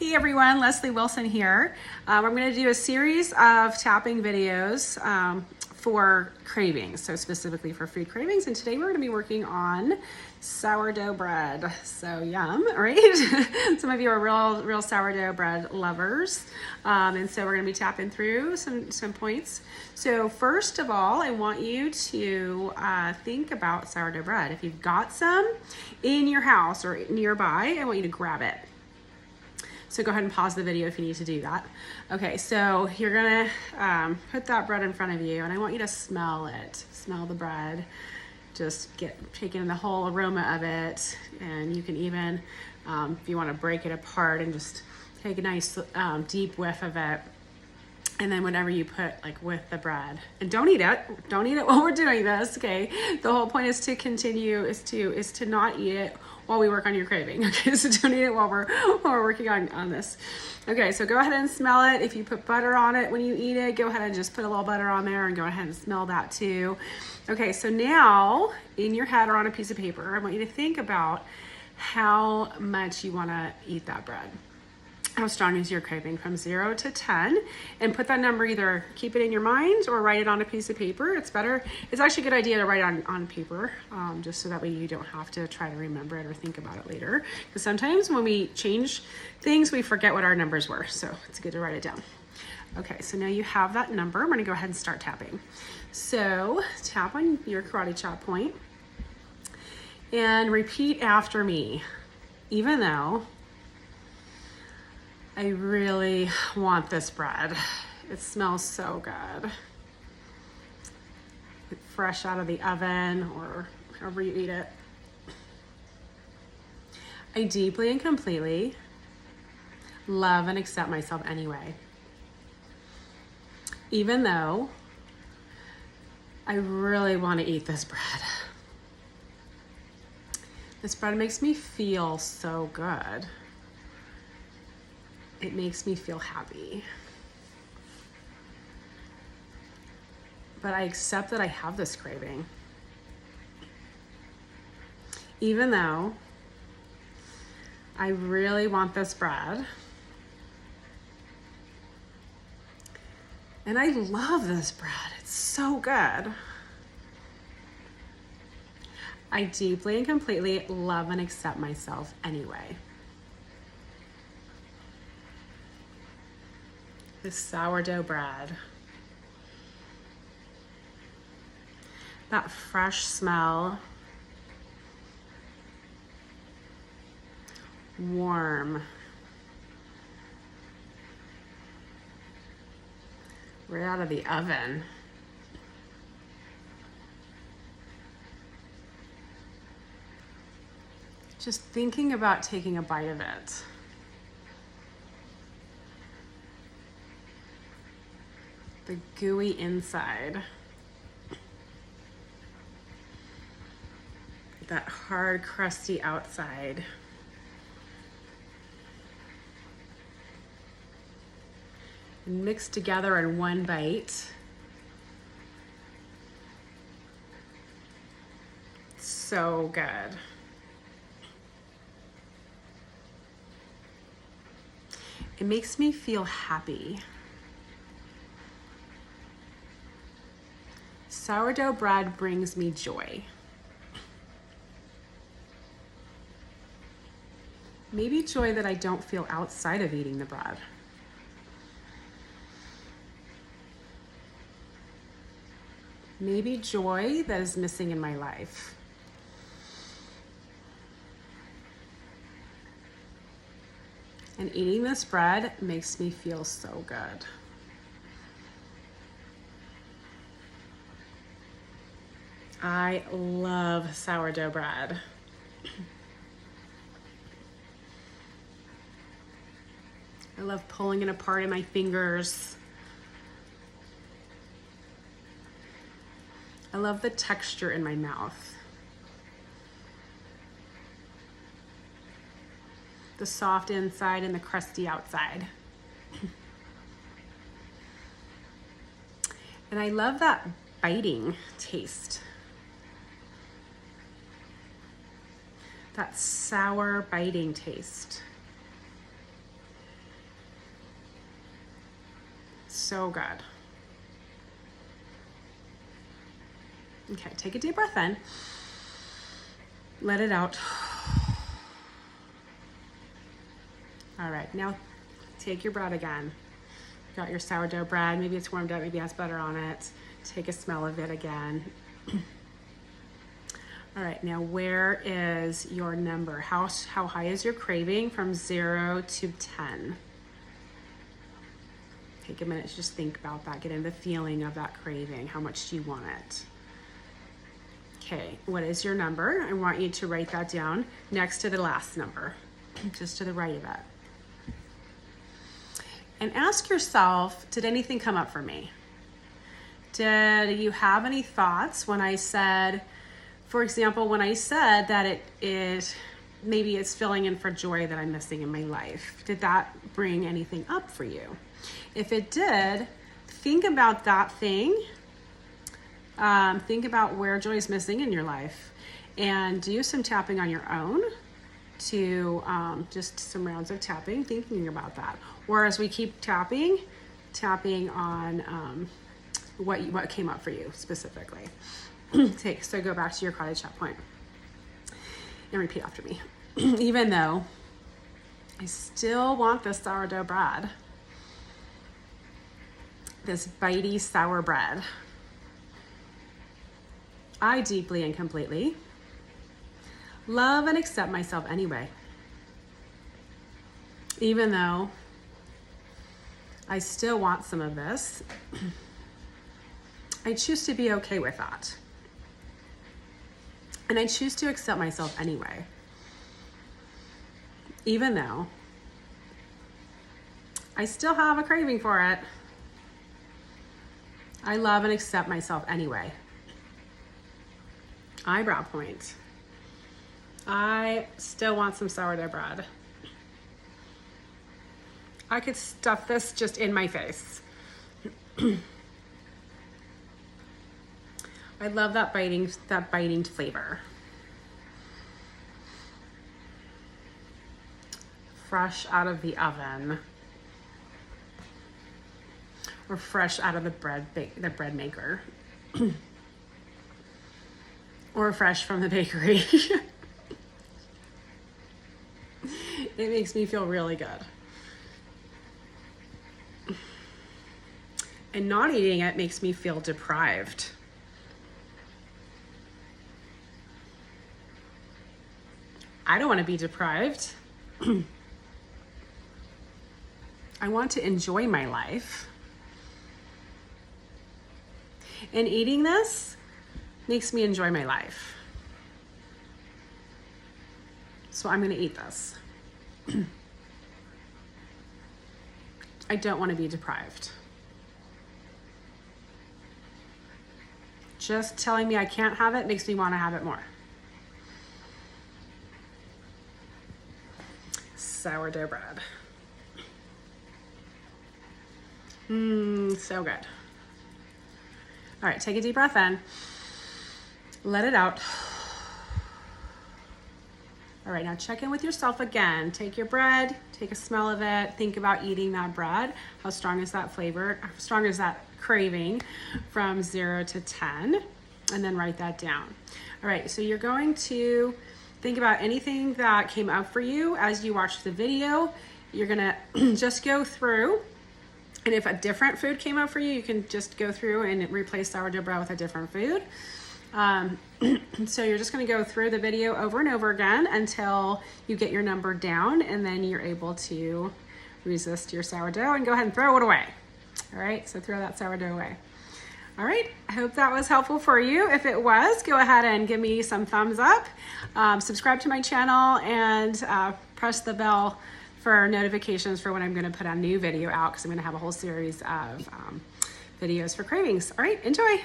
Hey everyone, Leslie Wilson here. I'm going to do a series of tapping videos for cravings, so specifically for food cravings. And today we're going to be working on sourdough bread. So yum, right? Some of you are real sourdough bread lovers. And so we're going to be tapping through some points. So first of all, I want you to think about sourdough bread. If you've got some in your house or nearby, I want you to grab it. So go ahead and pause the video if you need to do that. Okay, so you're gonna put that bread in front of you and I want you to smell it. Smell the bread. Just take in the whole aroma of it. And you can even, if you wanna break it apart and just take a nice deep whiff of it. And then whatever you put like with the bread, and don't eat it while we're doing this, okay? The whole point is to continue, is to not eat it while we work on your craving, okay? So don't eat it while we're working on this. Okay, so go ahead and smell it. If you put butter on it when you eat it, go ahead and just put a little butter on there and go ahead and smell that too. Okay, so now in your head or on a piece of paper, I want you to think about how much you wanna eat that bread. How strong is your craving from 0 to 10, and put that number, either keep it in your mind or write it on a piece of paper. It's better. It's actually a good idea to write on paper, just so that way you don't have to try to remember it or think about it later. Because sometimes when we change things, we forget what our numbers were. So it's good to write it down. Okay, so now you have that number. I'm gonna go ahead and start tapping. So tap on your karate chop point and repeat after me. Even though I really want this bread. It smells so good. It's fresh out of the oven or however you eat it. I deeply and completely love and accept myself anyway. Even though I really want to eat this bread. This bread makes me feel so good. It makes me feel happy. But I accept that I have this craving. Even though I really want this bread. And I love this bread. It's so good. I deeply and completely love and accept myself anyway. This sourdough bread. That fresh smell. Warm. Right out of the oven. Just thinking about taking a bite of it. The gooey inside. That hard, crusty outside. And mixed together in one bite. So good. It makes me feel happy. Sourdough bread brings me joy. Maybe joy that I don't feel outside of eating the bread. Maybe joy that is missing in my life. And eating this bread makes me feel so good. I love sourdough bread. I love pulling it apart in my fingers. I love the texture in my mouth. The soft inside and the crusty outside. And I love that biting taste. That sour biting taste. so good. Okay, take a deep breath in. Let it out. All right, now take your bread again. Got your sourdough bread. Maybe it's warmed up, maybe it has butter on it. Take a smell of it again. All right, now where is your number? How high is your craving from 0 to 10? Take a minute to just think about that. Get in the feeling of that craving. How much do you want it? Okay, what is your number? I want you to write that down next to the last number, just to the right of it. And ask yourself, did anything come up for me? Did you have any thoughts when I said, for example, when I said that it is, maybe it's filling in for joy that I'm missing in my life? Did that bring anything up for you? If it did, think about that thing. Think about where joy is missing in your life and do some tapping on your own to just some rounds of tapping, thinking about that. Or as we keep tapping on what came up for you specifically. So go back to your cottage chat point and repeat after me. Even though I still want this sourdough bread, this bitey sour bread, I deeply and completely love and accept myself anyway. Even though I still want some of this, I choose to be okay with that. And I choose to accept myself anyway. Even though I still have a craving for it, I love and accept myself anyway. Eyebrow point. I still want some sourdough bread. I could stuff this just in my face. I love that biting flavor. Fresh out of the oven. Or fresh out of the bread maker. Or fresh from the bakery. It makes me feel really good. And not eating it makes me feel deprived. I don't want to be deprived. I want to enjoy my life. And eating this makes me enjoy my life. So I'm going to eat this. I don't want to be deprived. Just telling me I can't have it makes me want to have it more. Sourdough bread. So good. All right, take a deep breath in. Let it out. All right, now check in with yourself again. Take your bread, take a smell of it, think about eating that bread. How strong is that flavor? How strong is that craving from 0 to 10? And then write that down. All right, so you're going to think about anything that came up for you as you watched the video. You're gonna just go through, and if a different food came up for you, you can just go through and replace sourdough bread with a different food. So you're just going to go through the video over and over again until you get your number down, and then you're able to resist your sourdough and go ahead and throw it away. All right, so throw that sourdough away. All right, I hope that was helpful for you. If it was, go ahead and give me some thumbs up, subscribe to my channel, and press the bell for notifications for when I'm going to put a new video out, because I'm going to have a whole series of videos for cravings. All right, enjoy.